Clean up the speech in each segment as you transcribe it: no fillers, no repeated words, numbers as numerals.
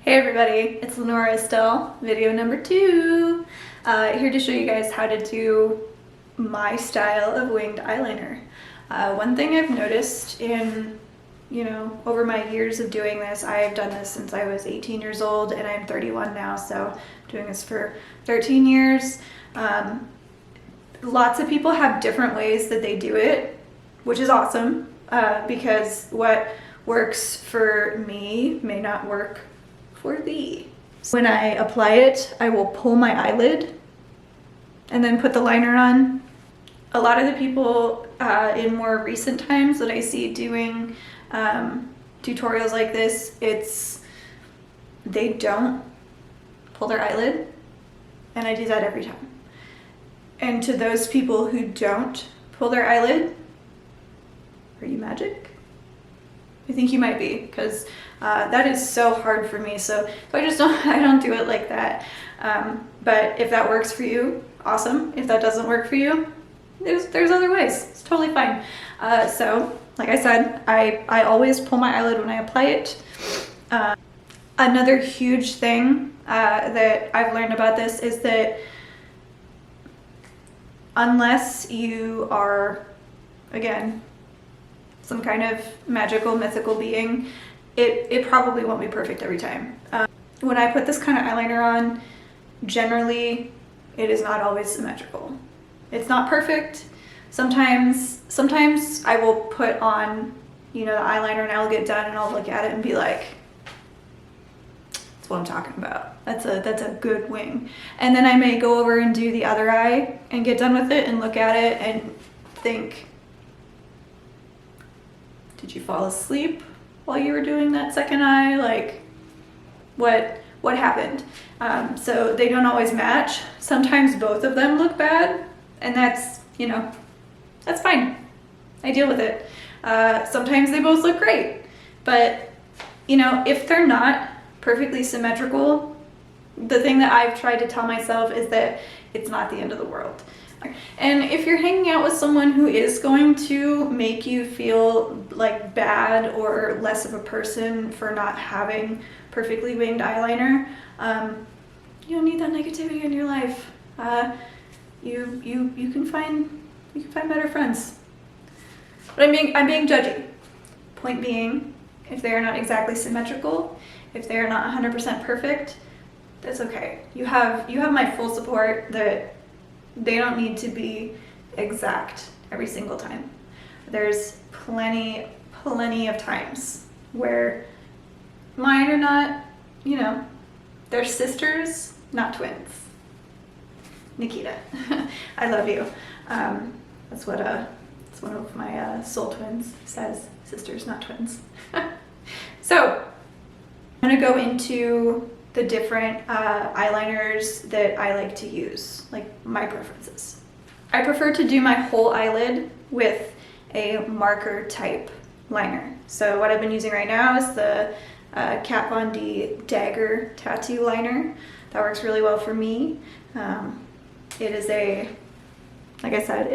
Hey everybody, it's Lenora still, video number 2. Here to show you guys how to do my style of winged eyeliner. One thing I've noticed in, over my years of doing this, I've done this since I was 18 years old and I'm 31 now, so I'm doing this for 13 years. Lots of people have different ways that they do it, which is awesome, because what works for me may not work for thee. When I apply it, I will pull my eyelid and then put the liner on. A lot of the people in more recent times that I see doing tutorials like this, they don't pull their eyelid, and I do that every time. And to those people who don't pull their eyelid, are you magic? I think you might be, because that is so hard for me. So I don't do it like that. But if that works for you, awesome. If that doesn't work for you, there's other ways. It's totally fine. So like I said, I always pull my eyelid when I apply it. Another huge thing that I've learned about this is that unless you are, again, some kind of magical, mythical being, it probably won't be perfect every time. When I put this kind of eyeliner on, generally, it is not always symmetrical. It's not perfect. Sometimes I will put on, the eyeliner and I'll get done and I'll look at it and be like, that's what I'm talking about. That's a good wing. And then I may go over and do the other eye and get done with it and look at it and think, did you fall asleep while you were doing that second eye? Like, what happened? So they don't always match. Sometimes both of them look bad, and that's fine. I deal with it. Sometimes they both look great, but if they're not perfectly symmetrical, the thing that I've tried to tell myself is that it's not the end of the world. And if you're hanging out with someone who is going to make you feel like bad or less of a person for not having perfectly winged eyeliner, you don't need that negativity in your life. You can find better friends. But I'm being judgy. Point being, if they are not exactly symmetrical, if they are not 100% perfect, that's okay. You have my full support that they don't need to be exact every single time. There's plenty of times where mine are not, they're sisters, not twins. Nikita, I love you. That's what one of my soul twins says, sisters, not twins. So I'm gonna go into the different eyeliners that I like to use, like my preferences. I prefer to do my whole eyelid with a marker type liner. So what I've been using right now is the Kat Von D Dagger tattoo liner. That works really well for me. It is like I said,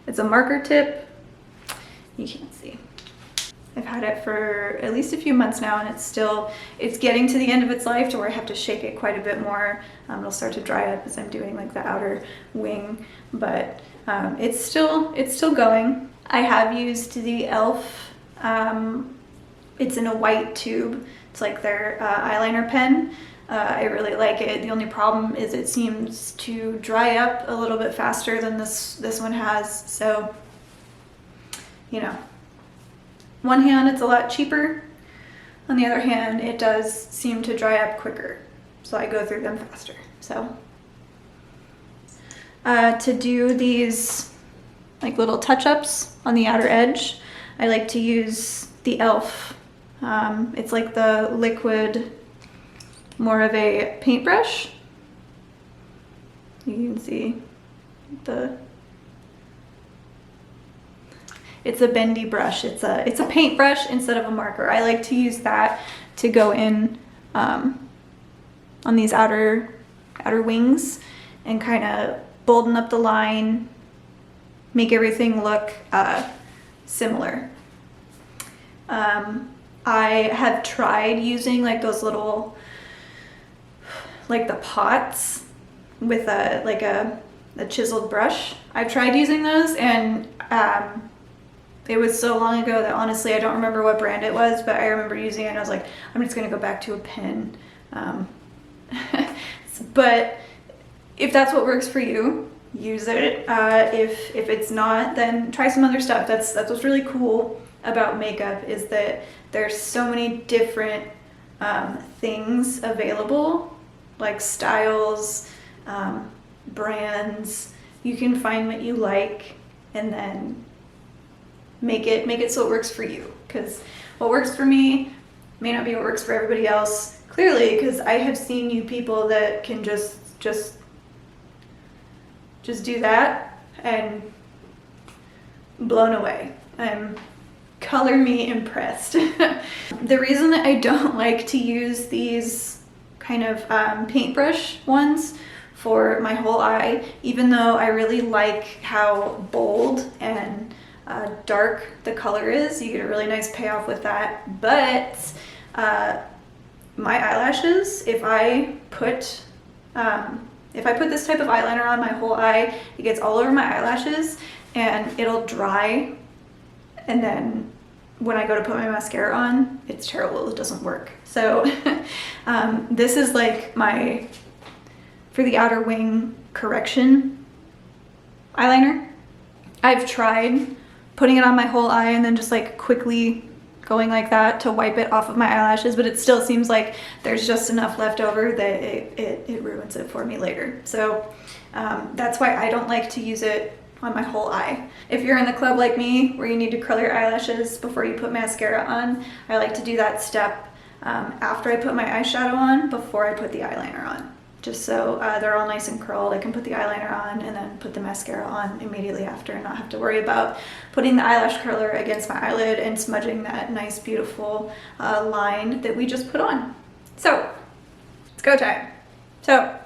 it's a marker tip. You can't see. I've had it for at least a few months now, and it's getting to the end of its life to where I have to shake it quite a bit more. It'll start to dry up as I'm doing like the outer wing, but it's still going. I have used the E.L.F. It's in a white tube. It's like their eyeliner pen. I really like it. The only problem is it seems to dry up a little bit faster than this one has. So, one hand, it's a lot cheaper. On the other hand, it does seem to dry up quicker. So I go through them faster. So to do these like little touch-ups on the outer edge, I like to use the E.L.F. It's like the liquid, more of a paintbrush. You can see it's a bendy brush. It's a paintbrush instead of a marker. I like to use that to go in on these outer wings and kind of bolden up the line, make everything look similar. I have tried using like those little, like the pots with a chiseled brush. I've tried using those, and it was so long ago that honestly I don't remember what brand it was, but I remember using it and I was like, I'm just gonna go back to a pen. But if that's what works for you, use it. If it's not, then try some other stuff. That's what's really cool about makeup, is that there's so many different things available, like styles, brands. You can find what you like and then make it so it works for you, because what works for me may not be what works for everybody else, clearly, because I have seen you people that can just do that and blown away. I'm color me impressed. The reason that I don't like to use these kind of paintbrush ones for my whole eye, even though I really like how bold and dark the color is, you get a really nice payoff with that, but my eyelashes, if I put this type of eyeliner on my whole eye, it gets all over my eyelashes and it'll dry, and then when I go to put my mascara on, it's terrible, it doesn't work. So this is like my, for the outer wing correction eyeliner. I've tried putting it on my whole eye and then just like quickly going like that to wipe it off of my eyelashes, but it still seems like there's just enough left over that it ruins it for me later. So that's why I don't like to use it on my whole eye. If you're in the club like me, where you need to curl your eyelashes before you put mascara on, I like to do that step after I put my eyeshadow on, before I put the eyeliner on. Just so they're all nice and curled, I can put the eyeliner on and then put the mascara on immediately after and not have to worry about putting the eyelash curler against my eyelid and smudging that nice, beautiful line that we just put on. So, it's go time. So,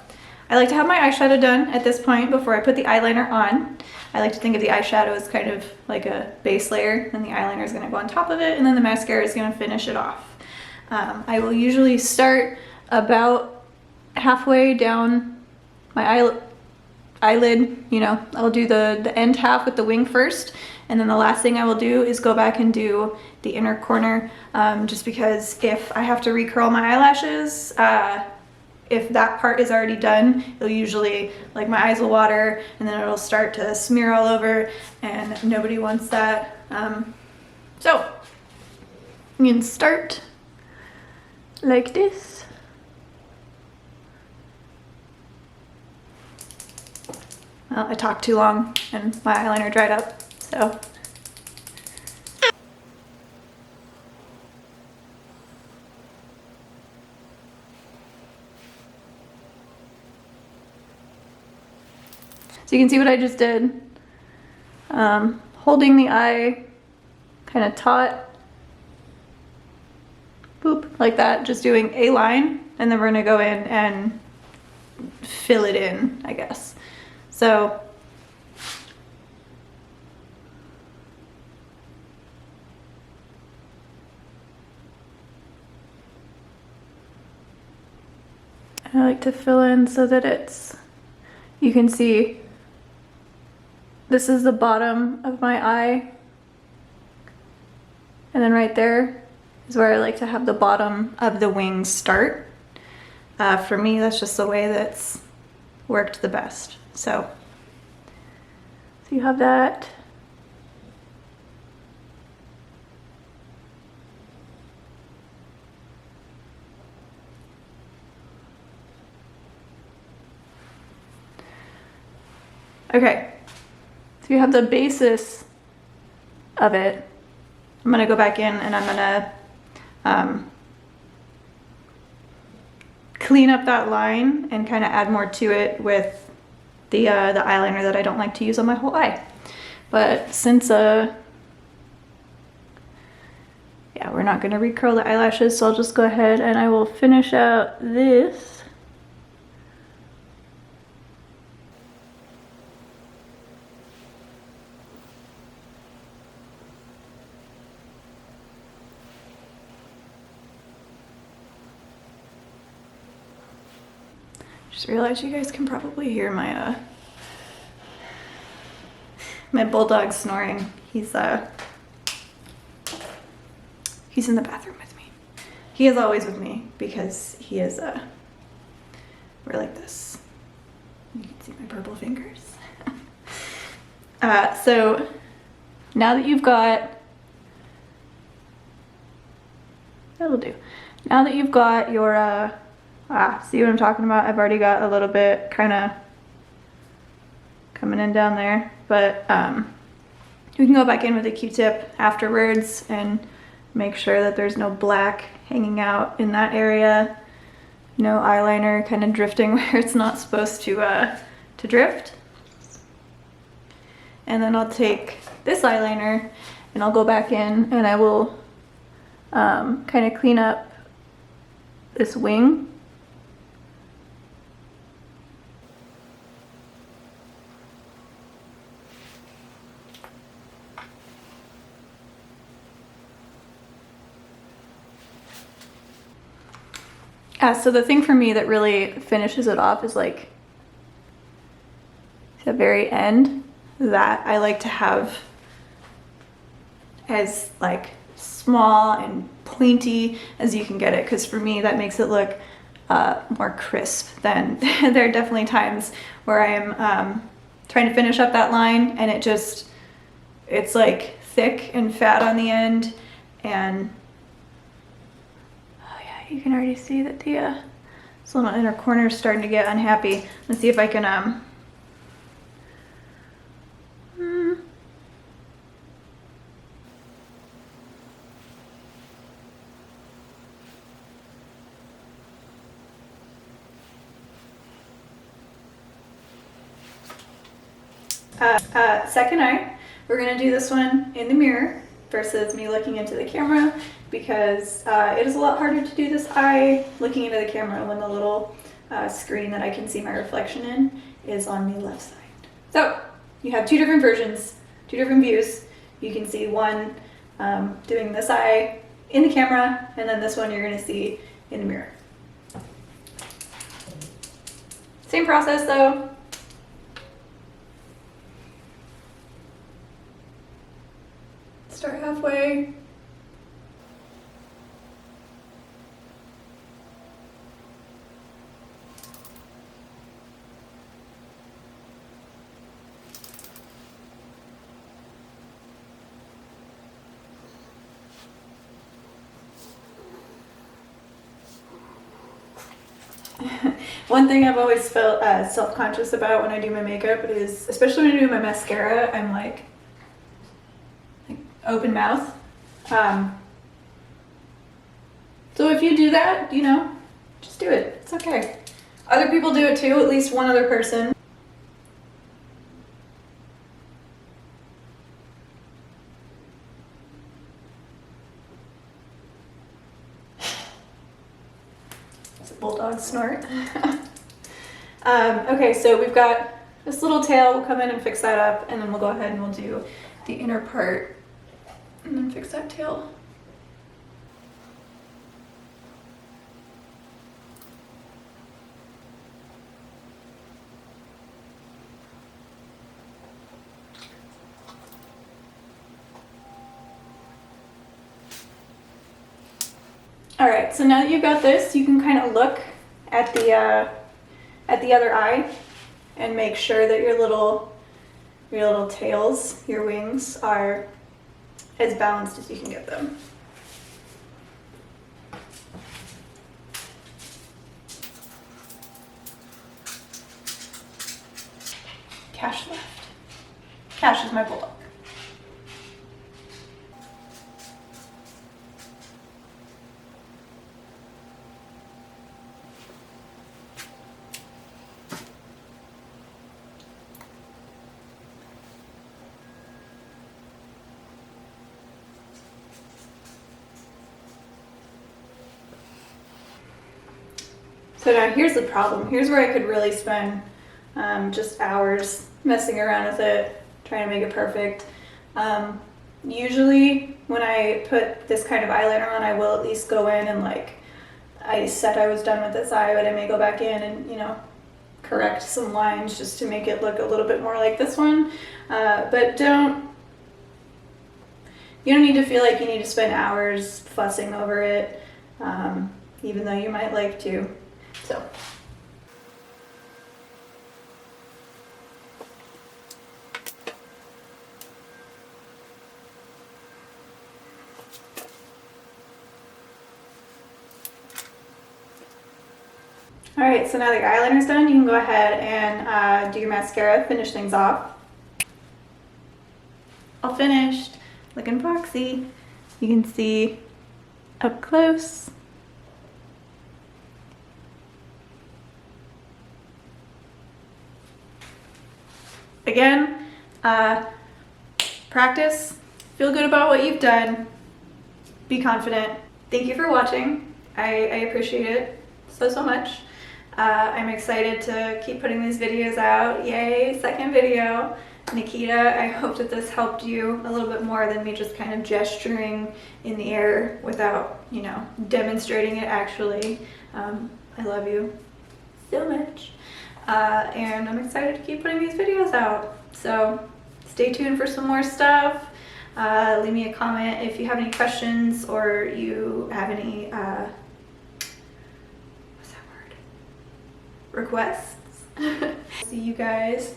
I like to have my eyeshadow done at this point before I put the eyeliner on. I like to think of the eyeshadow as kind of like a base layer, and the eyeliner is going to go on top of it, and then the mascara is going to finish it off. I will usually start about halfway down my eyelid, you know, I'll do the end half with the wing first, and then the last thing I will do is go back and do the inner corner, just because if I have to recurl my eyelashes, if that part is already done, it'll usually, like, my eyes will water and then it'll start to smear all over, and nobody wants that. So you can start like this. Well, I talked too long and my eyeliner dried up, so. So you can see what I just did. Holding the eye kind of taut, boop, like that, just doing a line, and then we're gonna go in and fill it in, I guess. So I like to fill in so that it's, you can see this is the bottom of my eye, and then right there is where I like to have the bottom of the wing start. For me, that's just the way that's worked the best. So you have that. Okay, so you have the basis of it. I'm gonna go back in and I'm gonna clean up that line and kind of add more to it with the eyeliner that I don't like to use on my whole eye. But since yeah, we're not gonna recurl the eyelashes, so I'll just go ahead and I will finish out this. Just realized you guys can probably hear my my bulldog snoring. He's in the bathroom with me. He is always with me because he is we're like this. You can see my purple fingers. So now that you've got, that'll do. Now that you've got your see what I'm talking about? I've already got a little bit kind of coming in down there, but you can go back in with a Q-tip afterwards and make sure that there's no black hanging out in that area, no eyeliner kind of drifting where it's not supposed to drift. And then I'll take this eyeliner and I'll go back in and I will kind of clean up this wing. So the thing for me that really finishes it off is like the very end. That I like to have as like small and pointy as you can get it, because for me that makes it look more crisp than there are definitely times where I'm trying to finish up that line and it's like thick and fat on the end, and oh yeah, you can already see that the this little inner corner is starting to get unhappy. Let's see if I can second eye, we're gonna do this one in the mirror versus me looking into the camera, because it is a lot harder to do this eye looking into the camera when the little screen that I can see my reflection in is on the left side. So you have two different versions, two different views. You can see one doing this eye in the camera, and then this one you're gonna see in the mirror. Same process though. Start halfway. One thing I've always felt self-conscious about when I do my makeup is, especially when I do my mascara, I'm like open mouth. So if you do that, you know, just do it. It's okay. Other people do it too, at least one other person. It's a bulldog snort. Okay, so we've got this little tail. We'll come in and fix that up, and then we'll go ahead and we'll do the inner part and then fix that tail. All right, so now that you've got this, you can kind of look at the other eye and make sure that your little tails, your wings, are as balanced as you can get them. Cash left. Cash is my bulldog. So now here's the problem. Here's where I could really spend just hours messing around with it, trying to make it perfect. Usually when I put this kind of eyeliner on, I will at least go in and like, I said I was done with this eye, but I may go back in and, you know, correct some lines just to make it look a little bit more like this one. But you don't need to feel like you need to spend hours fussing over it, even though you might like to. So. All right, so now the eyeliner's done, you can go ahead and do your mascara, finish things off. All finished, looking foxy. You can see up close. Again, practice, feel good about what you've done, be confident. Thank you for watching. I appreciate it so much. I'm excited to keep putting these videos out. Yay, second video. Nikita, I hope that this helped you a little bit more than me just kind of gesturing in the air without, you know, demonstrating it actually. I love you so much. And I'm excited to keep putting these videos out. So stay tuned for some more stuff. Leave me a comment if you have any questions or you have any requests. See you guys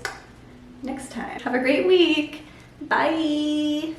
next time. Have a great week. Bye.